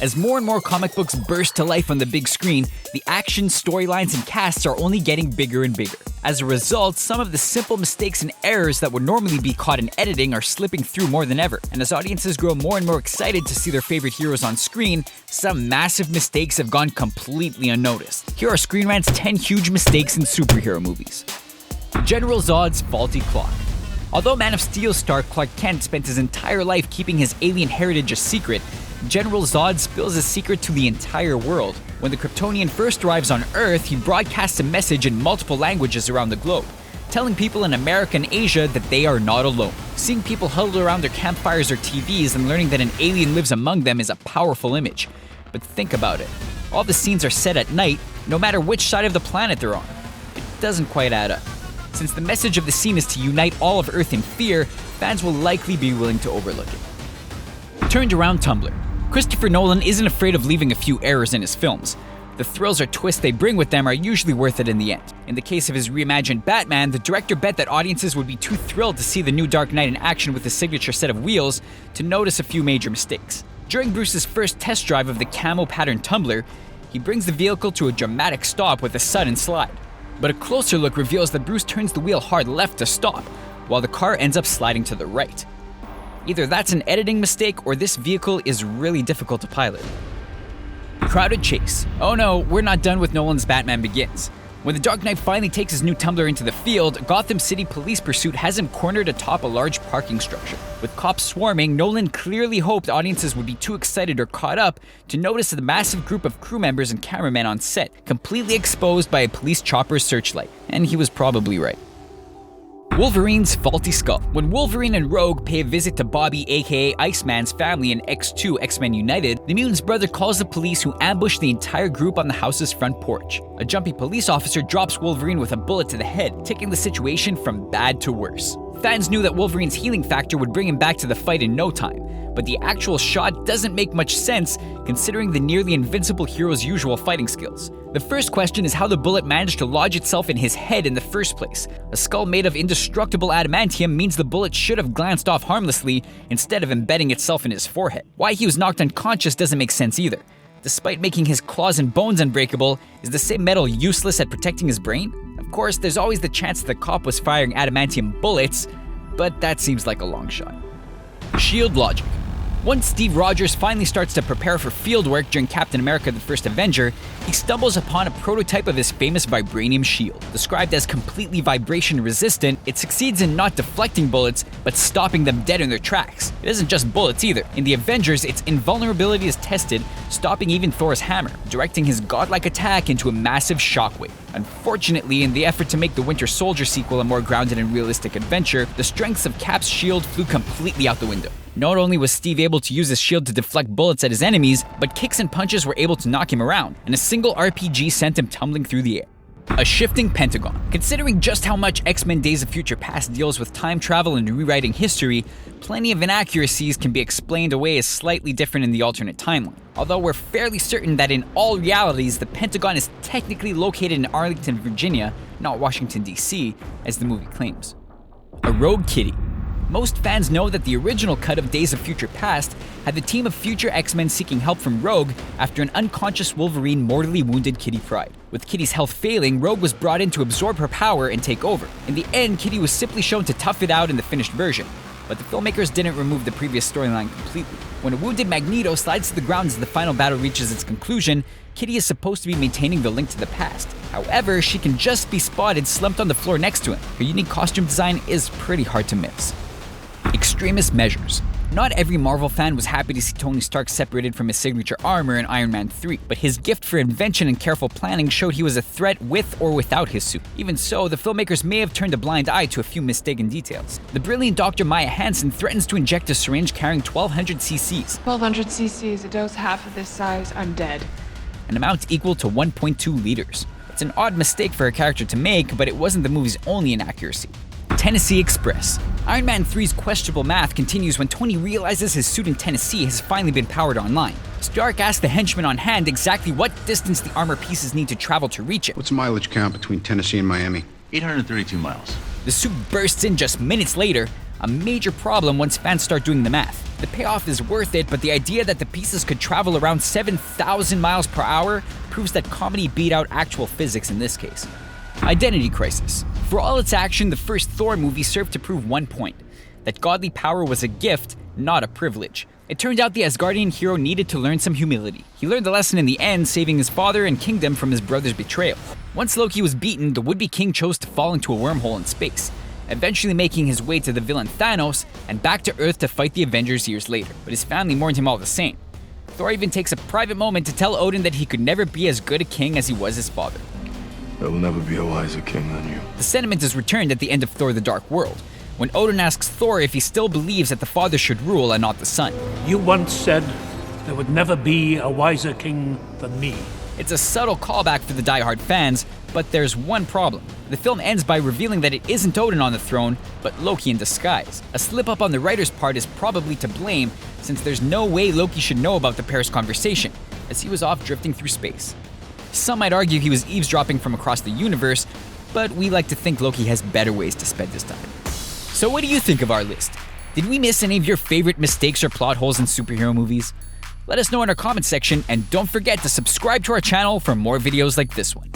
As more and more comic books burst to life on the big screen, the action, storylines, and casts are only getting bigger and bigger. As a result, some of the simple mistakes and errors that would normally be caught in editing are slipping through more than ever. And as audiences grow more and more excited to see their favorite heroes on screen, some massive mistakes have gone completely unnoticed. Here are Screen Rant's 10 huge mistakes in superhero movies. General Zod's faulty clock. Although Man of Steel star Clark Kent spent his entire life keeping his alien heritage a secret, General Zod spills his secret to the entire world. When the Kryptonian first arrives on Earth, he broadcasts a message in multiple languages around the globe, telling people in America and Asia that they are not alone. Seeing people huddled around their campfires or TVs and learning that an alien lives among them is a powerful image. But think about it. All the scenes are set at night, no matter which side of the planet they're on. It doesn't quite add up. Since the message of the scene is to unite all of Earth in fear, fans will likely be willing to overlook it. Turned around Tumbler. Christopher Nolan isn't afraid of leaving a few errors in his films. The thrills or twists they bring with them are usually worth it in the end. In the case of his reimagined Batman, the director bet that audiences would be too thrilled to see the new Dark Knight in action with his signature set of wheels to notice a few major mistakes. During Bruce's first test drive of the camo-patterned Tumbler, he brings the vehicle to a dramatic stop with a sudden slide. But a closer look reveals that Bruce turns the wheel hard left to stop, while the car ends up sliding to the right. Either that's an editing mistake or this vehicle is really difficult to pilot. Crowded chase. Oh no, we're not done with Nolan's Batman Begins. When the Dark Knight finally takes his new Tumbler into the field, Gotham City police pursuit has him cornered atop a large parking structure. With cops swarming, Nolan clearly hoped audiences would be too excited or caught up to notice the massive group of crew members and cameramen on set, completely exposed by a police chopper's searchlight. And he was probably right. Wolverine's faulty skull. When Wolverine and Rogue pay a visit to Bobby aka Iceman's family in X2 X-Men United, the mutant's brother calls the police who ambush the entire group on the house's front porch. A jumpy police officer drops Wolverine with a bullet to the head, taking the situation from bad to worse. Fans knew that Wolverine's healing factor would bring him back to the fight in no time, but the actual shot doesn't make much sense considering the nearly invincible hero's usual fighting skills. The first question is how the bullet managed to lodge itself in his head in the first place. A skull made of indestructible adamantium means the bullet should have glanced off harmlessly instead of embedding itself in his forehead. Why he was knocked unconscious doesn't make sense either. Despite making his claws and bones unbreakable, is the same metal useless at protecting his brain? Of course, there's always the chance that the cop was firing adamantium bullets, but that seems like a long shot. Shield logic. Once Steve Rogers finally starts to prepare for field work during Captain America: The First Avenger, he stumbles upon a prototype of his famous vibranium shield. Described as completely vibration resistant, it succeeds in not deflecting bullets, but stopping them dead in their tracks. It isn't just bullets either. In the Avengers, its invulnerability is tested, stopping even Thor's hammer, directing his godlike attack into a massive shockwave. Unfortunately, in the effort to make the Winter Soldier sequel a more grounded and realistic adventure, the strengths of Cap's shield flew completely out the window. Not only was Steve able to use his shield to deflect bullets at his enemies, but kicks and punches were able to knock him around, and a single RPG sent him tumbling through the air. A shifting Pentagon. Considering just how much X-Men Days of Future Past deals with time travel and rewriting history, plenty of inaccuracies can be explained away as slightly different in the alternate timeline. Although we're fairly certain that in all realities, the Pentagon is technically located in Arlington, Virginia, not Washington, D.C., as the movie claims. A rogue kitty. Most fans know that the original cut of Days of Future Past had the team of future X-Men seeking help from Rogue after an unconscious Wolverine mortally wounded Kitty Pryde. With Kitty's health failing, Rogue was brought in to absorb her power and take over. In the end, Kitty was simply shown to tough it out in the finished version, but the filmmakers didn't remove the previous storyline completely. When a wounded Magneto slides to the ground as the final battle reaches its conclusion, Kitty is supposed to be maintaining the link to the past. However, she can just be spotted slumped on the floor next to him. Her unique costume design is pretty hard to miss. Extremis Measures. Not every Marvel fan was happy to see Tony Stark separated from his signature armor in Iron Man 3, but his gift for invention and careful planning showed he was a threat with or without his suit. Even so, the filmmakers may have turned a blind eye to a few mistaken details. The brilliant Dr. Maya Hansen threatens to inject a syringe carrying 1200 cc's. 1200 cc's, a dose half of this size, I'm dead. An amount equal to 1.2 liters. It's an odd mistake for a character to make, but it wasn't the movie's only inaccuracy. Tennessee Express. Iron Man 3's questionable math continues when Tony realizes his suit in Tennessee has finally been powered online. Stark asks the henchman on hand exactly what distance the armor pieces need to travel to reach it. What's the mileage count between Tennessee and Miami? 832 miles. The suit bursts in just minutes later. a major problem once fans start doing the math. The payoff is worth it, but the idea that the pieces could travel around 7,000 miles per hour proves that comedy beat out actual physics in this case. Identity crisis. For all its action, the first Thor movie served to prove one point: that godly power was a gift, not a privilege. It turned out the Asgardian hero needed to learn some humility. He learned the lesson in the end, saving his father and kingdom from his brother's betrayal. Once Loki was beaten, the would-be king chose to fall into a wormhole in space, eventually making his way to the villain Thanos and back to Earth to fight the Avengers years later. But his family mourned him all the same. Thor even takes a private moment to tell Odin that he could never be as good a king as he was his father. I will never be a wiser king than you. The sentiment is returned at the end of Thor: The Dark World, when Odin asks Thor if he still believes that the father should rule and not the son. You once said there would never be a wiser king than me. It's a subtle callback for the die-hard fans, but there's one problem. The film ends by revealing that it isn't Odin on the throne, but Loki in disguise. A slip-up on the writer's part is probably to blame, since there's no way Loki should know about the pair's conversation, as he was off drifting through space. Some might argue he was eavesdropping from across the universe, but we like to think Loki has better ways to spend his time. So what do you think of our list? Did we miss any of your favorite mistakes or plot holes in superhero movies? Let us know in our comment section, and don't forget to subscribe to our channel for more videos like this one.